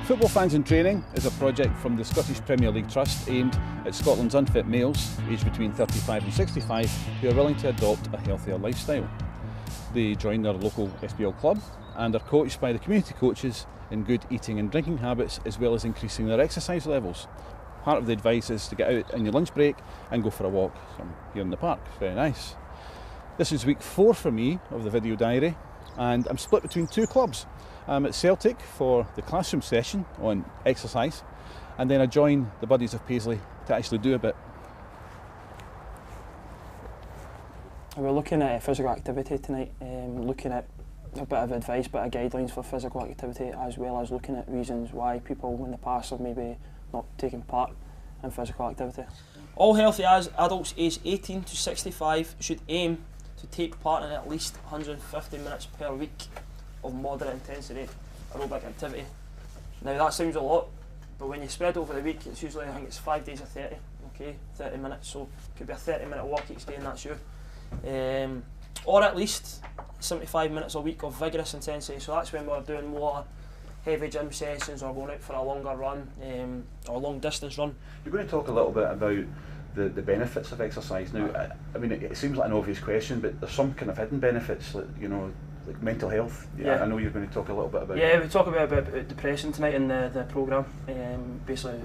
Football Fans in Training is a project from the Scottish Premier League Trust aimed at Scotland's unfit males, aged between 35 and 65, who are willing to adopt a healthier lifestyle. They join their local SPFL club and are coached by the community coaches in good eating and drinking habits, as well as increasing their exercise levels. Part of the advice is to get out in your lunch break and go for a walk here in the park. It's very nice. This is week 4 for me of the video diary, and I'm split between 2 clubs. I'm at Celtic for the classroom session on exercise, and then I join the Buddies of Paisley to actually do a bit. We're looking at physical activity tonight, looking at a bit of advice, a bit of guidelines for physical activity, as well as looking at reasons why people in the past have maybe not taken part in physical activity. All healthy adults aged 18 to 65 should aim to take part in at least 150 minutes per week of moderate intensity aerobic activity. Now that sounds a lot, but when you spread over the week, it's usually, I think it's 5 days of 30, okay, 30 minutes, so it could be a 30-minute walk each day and that's you. Or at least 75 minutes a week of vigorous intensity, so that's when we're doing more heavy gym sessions or going out for a longer run or a long distance run. You're going to talk a little bit about the benefits of exercise. Now, I mean, it seems like an obvious question, but there's some kind of hidden benefits, like, you know, like mental health. Yeah. I know you're going to talk a little bit about. Yeah, we talk about depression tonight in the programme. Basically,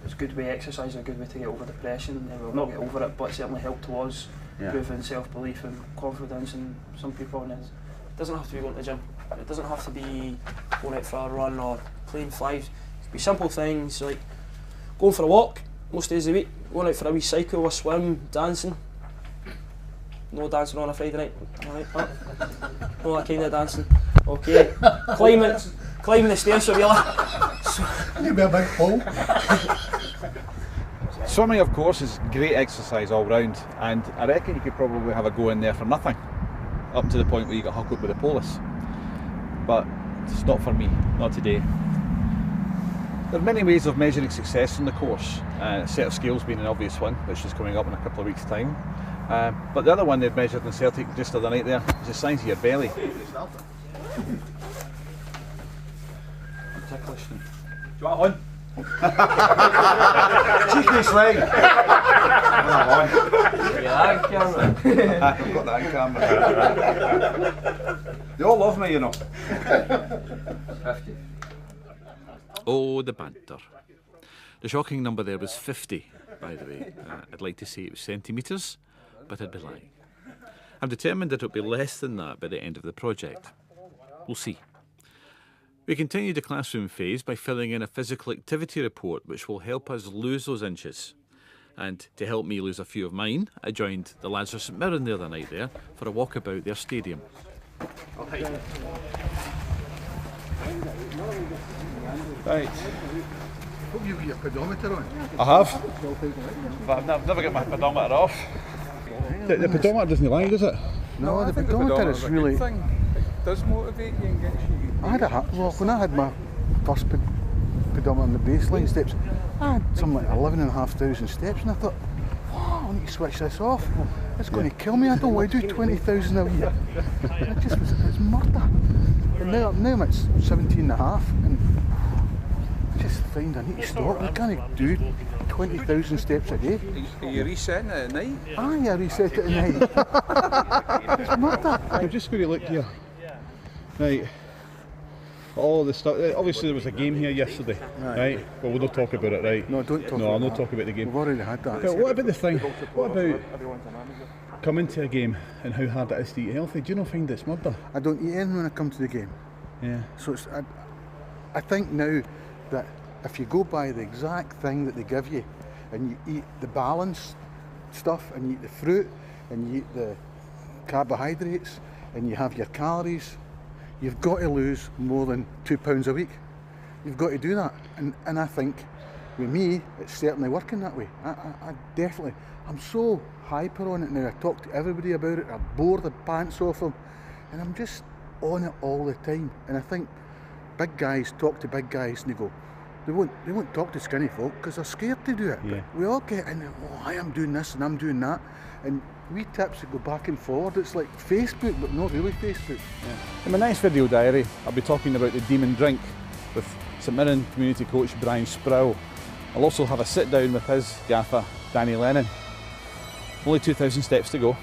it's a good way, exercise is a good way to get over depression. We'll not get over it, but certainly help towards improving self-belief and confidence in some people. And it doesn't have to be going to the gym. It doesn't have to be going out for a run or playing flies. It could be simple things like going for a walk most days of the week, going out for a wee cycle, a swim, dancing. No dancing on a Friday night. Alright, no that kind of dancing. Okay. climbing the stairs so really. You'd be a big fool. Swimming, of course, is great exercise all round, and I reckon you could probably have a go in there for nothing, up to the point where you get hooked up with a polis. But it's not for me, not today. There are many ways of measuring success in the course, a set of skills being an obvious one, which is coming up in a couple of weeks' time. But the other one they've measured in Celtic just the other night there is the size of your belly. I'm ticklish. Do you want one? Cheeky swing! I've got that in camera. They all love me, you know. 50. Oh, the banter. The shocking number there was 50, by the way. I'd like to say it was centimetres, but I'd be lying. I'm determined that it'll be less than that by the end of the project. We'll see. We continue the classroom phase by filling in a physical activity report which will help us lose those inches. And to help me lose a few of mine, I joined the lads of St Mirren the other night there for a walk about their stadium. Right. Hope you've got your pedometer on. I have. But I've never got my pedometer off. The pedometer doesn't lie, does it? No, the pedometer is really... It does motivate you and gets you... When I had my first pedometer on the baseline steps, I had something like 11,500 steps, and I thought, wow, I need to switch this off. It's going to kill me. I don't want to do 20,000 a week. It was murder. And now I'm at 17 and a half, and I just find I need to stop. I can't do 20,000 steps a day. Are you resetting it at night? Aye, I reset it at night. It's murder. I'm just going to look here. Right. All the stuff. Obviously, there was a game here yesterday, right? Well, we'll not talk about it, right? No, don't talk about No, I'll that. not talk about the game. We've already had that. But what about the thing? What about coming to a game and how hard it is to eat healthy? Do you not find it's murder? I don't eat anything when I come to the game. Yeah. So I think now that if you go by the exact thing that they give you, and you eat the balanced stuff, and you eat the fruit, and you eat the carbohydrates, and you have your calories, you've got to lose more than £2 a week. You've got to do that, and I think with me it's certainly working that way. I definitely, I'm so hyper on it now. I talk to everybody about it, I bore the pants off them, and I'm just on it all the time. And I think big guys talk to big guys and they go, they won't talk to skinny folk because they're scared to do it. Yeah. But we all get in, oh, I am doing this and I'm doing that, and wee tips that go back and forward. It's like Facebook, but not really Facebook. Yeah. In my next video diary, I'll be talking about the demon drink with St Mirren community coach Brian Sproul. I'll also have a sit down with his gaffer Danny Lennon. Only 2,000 steps to go.